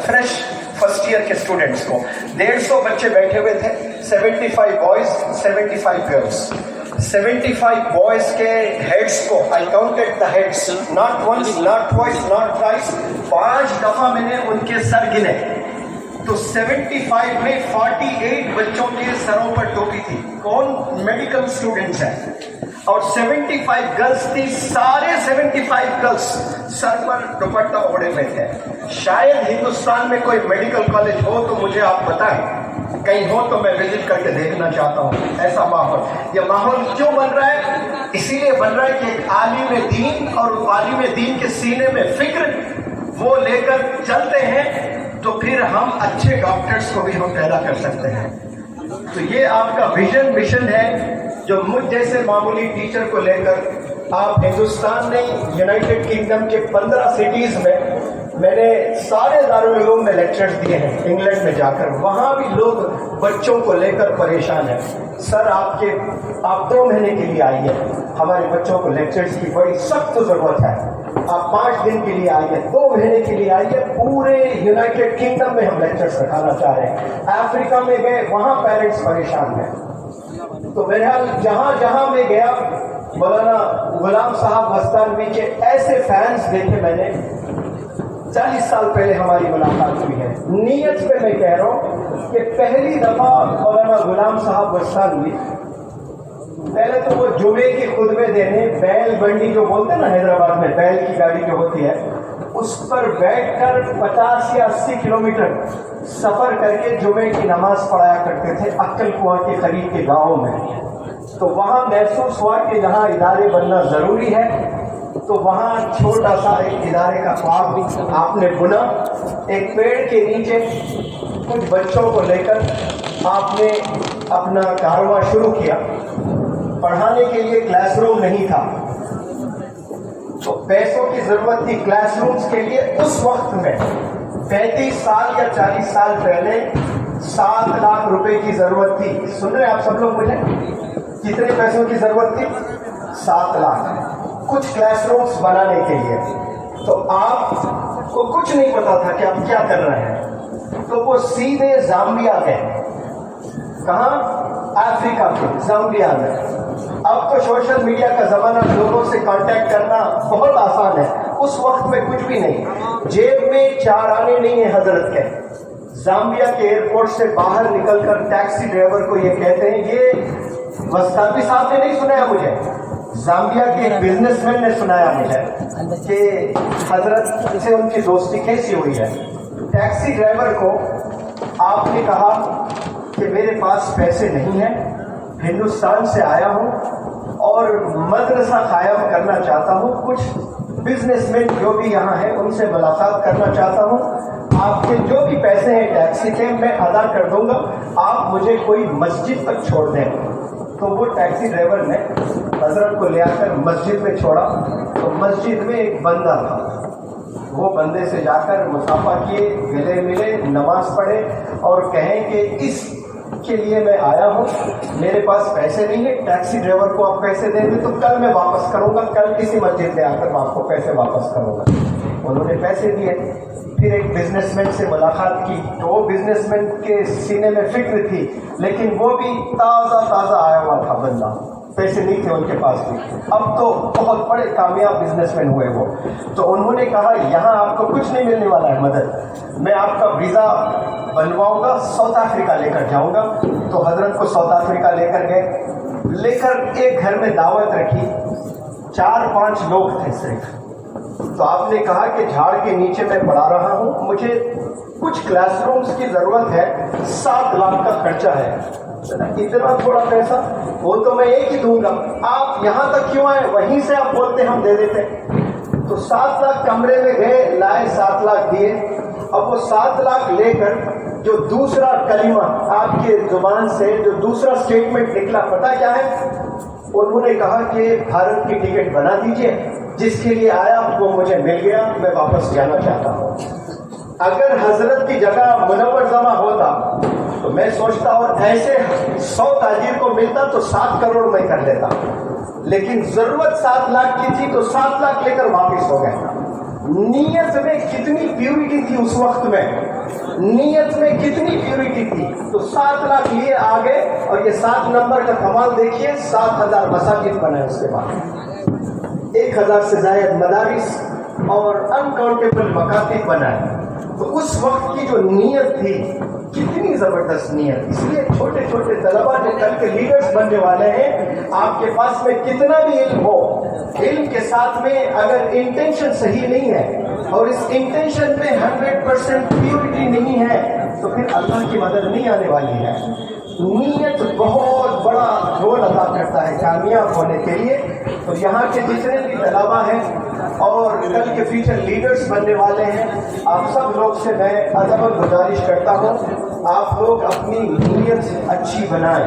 Fresh first year के students को। 150 बच्चे बैठे हुए थे, 75 बॉयज 75 गर्ल्स। 75 बॉयज के हेड्स को I counted the heads, not once not twice not twice, 5 दफा मैंने उनके सर गिने। तो 75 में 48 बच्चों के सरों पर टोपी थी। कौन? मेडिकल स्टूडेंट्स हैं। और 75 गर्ल्स थी, सारे 75 गर्ल्स सर पर दुपट्टा ओढ़े हुए थे। शायद हिंदुस्तान में कोई मेडिकल कॉलेज हो तो मुझे आप बताएं, कहीं हो तो मैं विजिट करके देखना चाहता हूँ ऐसा माहौल। यह माहौल क्यों बन रहा है? इसीलिए बन रहा है कि एक आलिम दीन, और आलिम दीन के सीने में फिक्र वो लेकर चलते हैं तो फिर हम अच्छे डॉक्टर्स को भी हम पैदा कर सकते हैं। तो ये आपका विजन मिशन है जो मुझ जैसे मामूली टीचर को लेकर आप हिंदुस्तान में यूनाइटेड किंगडम के 15 सिटीज में मैंने सारे दारुल उलूम में लेक्चर्स दिए हैं। इंग्लैंड में जाकर वहां भी लोग बच्चों को लेकर परेशान हैं। सर आप 2 महीने के लिए आइए, हमारे बच्चों को लेक्चर्स की बड़ी सख्त जरूरत है। आप 5 दिन के लिए आइए, 2 महीने के लिए आइए, पूरे यूनाइटेड किंगडम में हम लेक्चर्स रखाना चाह रहे हैं। अफ्रीका में गए, वहां पेरेंट्स परेशान हैं। तो बहरहाल जहां जहां मैं गया, मौलाना गुलाम साहब मस्तानवी के ऐसे फैंस देखे मैंने। 40 साल पहले हमारी मुलाकात हुई है। नीयत पे मैं कह रहा हूँ कि पहली दफा मौलाना गुलाम साहब मस्तानवी, पहले तो वो जुमे की खुतबे देने, बैल बंडी जो बोलते हैं ना हैदराबाद में, बैल की गाड़ी जो होती है, उस पर बैठकर 50 या 80 किलोमीटर सफर करके जुमे की नमाज पढ़ाया करते थे अक्कल कुआं के करीब के गाँव में। तो वहां महसूस हुआ कि जहां इदारे बनना जरूरी है, तो वहां छोटा सा एक इदारे का ख्वाब आपने बुना। एक पेड़ के नीचे कुछ बच्चों को लेकर आपने अपना कारोबार शुरू किया। पढ़ाने के लिए क्लासरूम नहीं था, तो पैसों की जरूरत थी क्लासरूम्स के लिए। उस वक्त में 35 साल या 40 साल पहले 7 लाख रुपए की जरूरत थी। सुन रहे आप सब लोग? मुझे कितने पैसों की जरूरत थी? 7 लाख, कुछ क्लासरूम्स बनाने के लिए। तो आपको कुछ नहीं पता था कि आप क्या कर रहे हैं। तो वो सीधे जाम्बिया गए। कहाँ? अफ्रीका के जाम्बिया में। अब तो सोशल मीडिया का जमाना, लोगों से कांटेक्ट करना बहुत आसान है। उस वक्त में कुछ भी नहीं, जेब में 4 आने नहीं है हजरत के। जाम्बिया के एयरपोर्ट से बाहर निकलकर टैक्सी ड्राइवर को ये कहते हैं, ये मस्तानवी साहब ने नहीं सुनाया मुझे, जाम्बिया के एक बिजनेसमैन ने सुनाया मुझे कि हजरत से उनकी दोस्ती कैसी हुई है। टैक्सी ड्राइवर को आपने कहा कि मेरे पास पैसे नहीं है, हिंदुस्तान से आया हूँ और मदरसा कायम करना चाहता हूँ, कुछ बिजनेसमैन जो भी यहाँ है उनसे मुलाकात करना चाहता हूँ, आपके जो भी पैसे हैं टैक्सी के मैं अदा कर दूंगा, आप मुझे कोई मस्जिद तक छोड़ दें। तो वो टैक्सी ड्राइवर ने हजरत को ले आकर मस्जिद में छोड़ा। तो मस्जिद में एक बंदा था, वो बंदे से जाकर मुसाफा किए, गले मिले, नमाज पढ़े और कहें कि इसके लिए मैं आया हूँ, मेरे पास पैसे नहीं है, टैक्सी ड्राइवर को आप पैसे देंगे तो कल मैं वापस करूँगा, कल किसी मस्जिद में आकर मैं आपको पैसे वापस करूँगा। उन्होंने पैसे दिए। फिर एक बिजनेसमैन से मुलाकात की, तो वो बिजनेसमैन के सीने में फिक्र थी, लेकिन वो भी ताज़ा आया हुआ था बंदा, पैसे नहीं थे उनके पास भी। अब तो बहुत बड़े कामयाब बिजनेसमैन हुए वो। तो उन्होंने कहा यहाँ आपको कुछ नहीं मिलने वाला है मदद, मैं आपका वीज़ा बनवाऊंगा, साउथ अफ्रीका लेकर जाऊंगा। तो हजरत को साउथ अफ्रीका लेकर गए, लेकर एक घर में दावत रखी, 4-5 लोग थे सिर्फ। तो आपने कहा कि झाड़ के नीचे मैं पढ़ा रहा हूँ, मुझे कुछ क्लासरूम्स की जरूरत है, 7 लाख का खर्चा है। इतना थोड़ा पैसा, वो तो मैं एक ही दूंगा, आप यहाँ तक क्यों आए, वहीं से आप बोलते हम दे देते। तो 7 लाख कमरे में गए, लाए, 7 लाख दिए। अब वो 7 लाख लेकर जो दूसरा कलिमा आपके जुबान से जो दूसरा स्टेटमेंट निकला, पता क्या है? उन्होंने कहा कि भारत की टिकट बना दीजिए, जिसके लिए आया वो मुझे मिल गया, मैं वापस जाना चाहता हूँ। अगर हजरत की जगह मुनव्वर जमा होता तो मैं सोचता और ऐसे 100 ताजिर को मिलता तो 7 करोड़ में कर लेता, लेकिन जरूरत 7 लाख की थी तो 7 लाख लेकर वापिस हो गए। नीयत में कितनी प्यूरिटी थी उस वक्त में, नीयत में कितनी प्यूरिटी थी। तो 7 लाख लिए आगे, और ये 7 नंबर का कमाल देखिए, 7,000 मसाजिद बनाए, उसके बाद 1,000 से ज्यादा मदारिस और अनकाउंटेबल मकातिब बनाए। तो उस वक्त की जो नीयत थी, कितनी जबरदस्त नियत। इसलिए छोटे छोटे तलबा जो कल के लीडर्स बनने वाले हैं, आपके पास में कितना भी इल्म हो, इल्म के साथ में अगर इंटेंशन सही नहीं है और इस इंटेंशन में 100% प्योरिटी नहीं है, तो फिर अल्लाह की मदद नहीं आने वाली है। नीयत बहुत बड़ा रोल अदा करता है कामयाब होने के लिए। तो यहाँ के जितने भी तलबा हैं और कल के फ्यूचर लीडर्स बनने वाले हैं, आप सब लोग से मैं अदबन गुजारिश करता हूँ, आप लोग अपनी नीयत अच्छी बनाएं,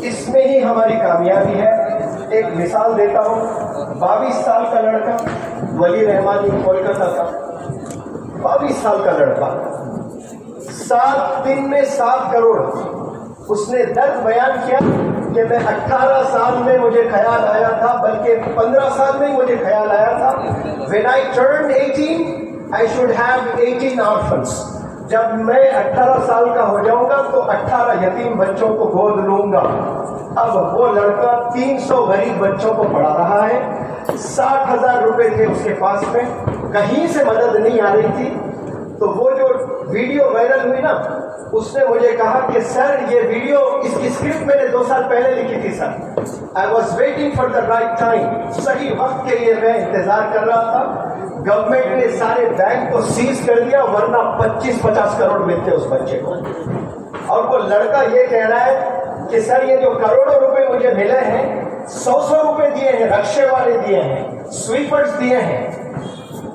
इसमें ही हमारी कामयाबी है। एक मिसाल देता हूँ, 22 साल का लड़का, वली रहमानी कोलकाता का, 22 साल का लड़का, 7 दिन में 7 करोड़। उसने दर्द बयान किया कि मैं 18 साल में मुझे ख्याल आया था, बल्कि 15 साल में मुझे ख्याल आया था, when I turned 18 I should have 18 orphans। जब मैं 18 साल का हो जाऊंगा तो 18 यतीम बच्चों को गोद लूंगा। अब वो लड़का 300 गरीब बच्चों को पढ़ा रहा है, 60,000 रुपए थे उसके पास में, कहीं से मदद नहीं आ रही थी। तो वो जो वीडियो वायरल हुई ना, उसने मुझे कहा कि सर ये वीडियो, इसकी स्क्रिप्ट मैंने 2 साल पहले लिखी थी sir, I was waiting for the right time, सही वक्त के लिए मैं इंतजार कर रहा था। गवर्नमेंट ने सारे बैंक को सीज कर दिया, वरना 25-50 करोड़ मिलते उस बच्चे को। और वो लड़का ये कह रहा है कि सर ये जो करोड़ों रुपए मुझे मिले हैं, 100 रुपए दिए हैं, रक्शे वाले दिए हैं, स्वीपर्स दिए हैं,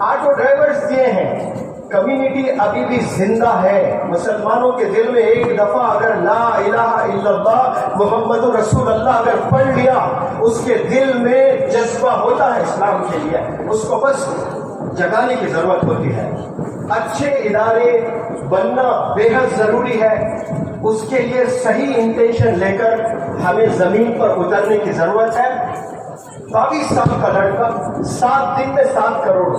ऑटो ड्राइवर्स दिए हैं। कम्युनिटी अभी भी जिंदा है। मुसलमानों के दिल में एक दफा अगर ला इलाहा इल्लल्लाह मुहम्मदुर रसूलुल्लाह अगर पढ़ लिया, उसके दिल में जज्बा होता है इस्लाम के लिए, उसको बस जगाने की जरूरत होती है। अच्छे इदारे बनना बेहद जरूरी है, उसके लिए सही इंटेंशन लेकर हमें जमीन पर उतरने की जरूरत है। 22 साल का लड़का, 7 दिन में 7 करोड़,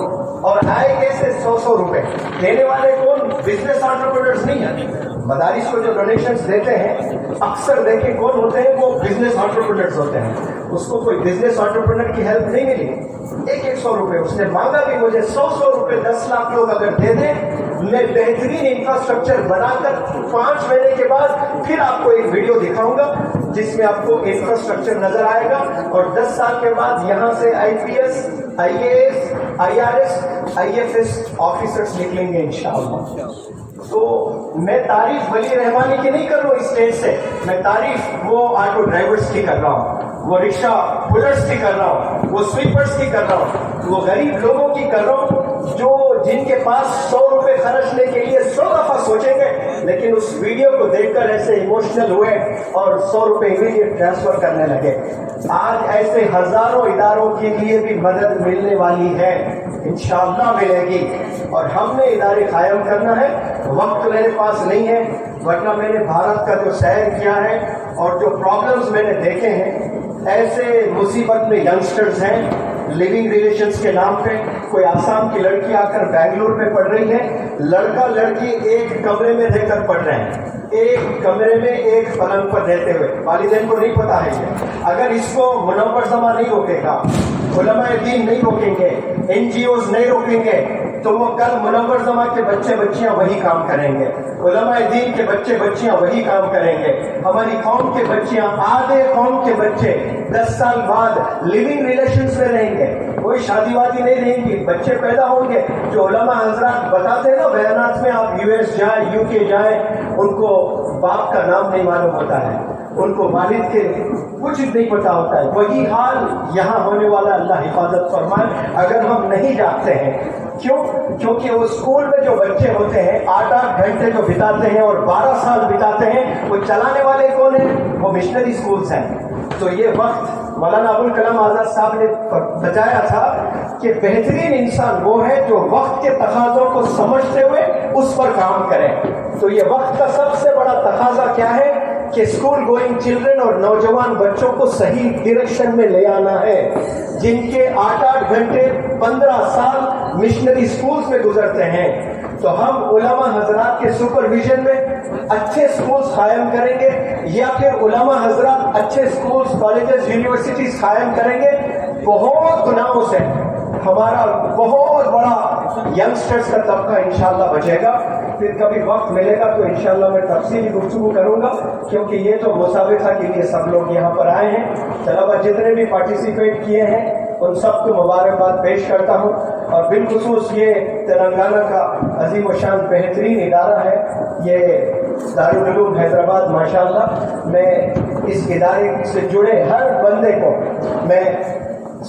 और आए कैसे 100 रुपए। देने वाले कौन? बिजनेस एंटरप्रेन्योर्स नहीं है। मदारिस को जो डोनेशंस देते हैं, अक्सर देखें कौन होते हैं, वो बिजनेस एंटरप्रेन्योर्स होते हैं। उसको कोई बिजनेस एंटरप्रेन्योर की हेल्प नहीं मिली, 100 रुपए उसने मांगा भी, मुझे 100 रुपए 10 लाख लोग अगर दे दें, मैं बेहतरीन इंफ्रास्ट्रक्चर बनाकर 5 महीने के बाद फिर आपको एक वीडियो दिखाऊंगा जिसमें आपको इंफ्रास्ट्रक्चर नजर आएगा, और 10 साल के बाद यहाँ से IPS, IAS, IRS, IFS officers निकलेंगे इंशाअल्लाह। तो मैं तारीफ वली रहमानी की नहीं कर रहा हूँ इस स्टेज से, मैं तारीफ वो ऑटो ड्राइवर्स की कर रहा हूँ, वो रिक्शा पुलर्स की कर रहा हूँ, वो स्वीपर्स की कर रहा हूँ, वो गरीब लोगों की कर रहा हूँ जो जिनके पास 100 रुपए खर्चने के लिए 100 दफा सोचेंगे, लेकिन उस वीडियो को देखकर ऐसे इमोशनल हुए और 100 रुपए इमीडिएट ट्रांसफर करने लगे। आज ऐसे हजारों इदारों के लिए भी मदद मिलने वाली है, इंशाअल्लाह मिलेगी। और हमने इदारे कायम करना है। वक्त मेरे पास नहीं है, वरना मैंने भारत का जो सैर किया है और जो प्रॉब्लम्स मैंने देखे हैं, ऐसे मुसीबत में यंगस्टर्स हैं लिविंग रिलेशंस के नाम पे। कोई आसाम की लड़की आकर बैंगलोर में पढ़ रही है, लड़का लड़की एक कमरे में रहकर पढ़ रहे हैं, एक कमरे में एक पलंग पर रहते हुए। वालिदैन को नहीं पता है ये। अगर इसको मुनव्वर जमा नहीं रोकेगा, उलमाए दीन नहीं रोकेंगे, NGOs नहीं रोकेंगे, तो वो कल मुनव्वर जमा के बच्चे बच्चियां वही काम करेंगे, उलमाए दीन के बच्चे बच्चियां वही काम करेंगे। हमारी कौम के बच्चियां, आधे कौम के बच्चे 10 साल बाद लिविंग रिलेशंस में रहेंगे, कोई शादी वादी नहीं रहेंगी, बच्चे पैदा होंगे। जो उलमा हजरात बताते हैं ना बयानात में, आप US जाए, UK जाए, उनको बाप का नाम नहीं मालूम होता है, उनको वालिद के कुछ नहीं पता होता है। वही हाल यहाँ होने वाला, अल्लाह हिफाजत फरमाए अगर हम नहीं जागते हैं। क्यों? क्योंकि वो स्कूल में जो बच्चे होते हैं 8-8 घंटे जो बिताते हैं और 12 साल बिताते हैं, वो चलाने वाले कौन है? वो मिशनरी स्कूल्स हैं। तो ये वक्त मौलाना अबुल कलाम आजाद साहब ने बताया था कि बेहतरीन इंसान वो है जो वक्त के तकाज़ों को समझते हुए उस पर काम करे। तो ये वक्त का सबसे बड़ा तकाजा क्या है कि स्कूल गोइंग चिल्ड्रन और नौजवान बच्चों को सही डायरेक्शन में ले आना है। جن کے 8-8 گھنٹے 15 سال مشنری سکولز میں گزرتے ہیں، تو ہم علماء حضرات کے سپرویژن میں اچھے سکولز قائم کریں گے، یا پھر علماء حضرات اچھے سکولز، کالجز، یونیورسٹیز قائم کریں گے؟ بہت گناہوں سے ہمارا بہت بڑا ینگسٹرز کا طبقہ انشاءاللہ بچے گا۔ پھر کبھی وقت ملے گا تو انشاءاللہ میں تفصیلی گفتگو کروں گا، کیونکہ یہ تو مسابقہ کے لیے سب لوگ یہاں پر آئے ہیں۔ طلبہ جتنے بھی پارٹیسپیٹ کیے ہیں ان سب کو مبارکباد پیش کرتا ہوں، اور بالخصوص یہ تلنگانہ کا عظیم و شان بہترین ادارہ ہے یہ دارالعلوم حیدرآباد۔ ماشاءاللہ میں اس ادارے سے جڑے ہر بندے کو میں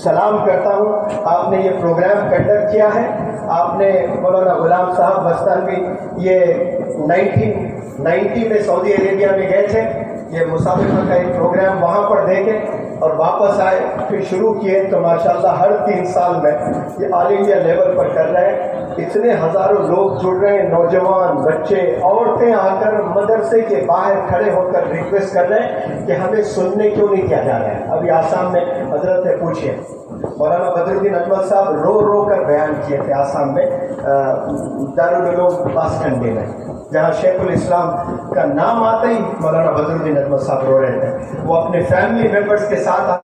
سلام کرتا ہوں۔ آپ نے یہ پروگرام کنڈکٹ کیا ہے، آپ نے مولانا غلام صاحب بستانوی یہ 1990 میں سعودی عربیہ میں گئے تھے، یہ مسابقہ کا ایک پروگرام وہاں پر دیکھے اور واپس آئے، پھر شروع کیے، تو ماشاءاللہ ہر 3 سال میں یہ آل انڈیا لیول پر کر رہے ہیں۔ اتنے ہزاروں لوگ جڑ رہے ہیں، نوجوان، بچے، عورتیں آ کر مدرسے کے باہر کھڑے ہو کر ریکویسٹ کر رہے ہیں کہ ہمیں سننے کیوں نہیں کیا جا رہا ہے۔ ابھی آسام میں حضرت سے پوچھئے، مولانا بدر الدین اجمل صاحب رو رو کر بیان کیے تھے آسام میں دارالعلوم باسکنڈے میں، جہاں شیخ الاسلام کا نام آتے ہی مولانا بدر الدین اجمل صاحب رو رہے تھے۔ وہ اپنے فیملی ممبرس کے ساتھ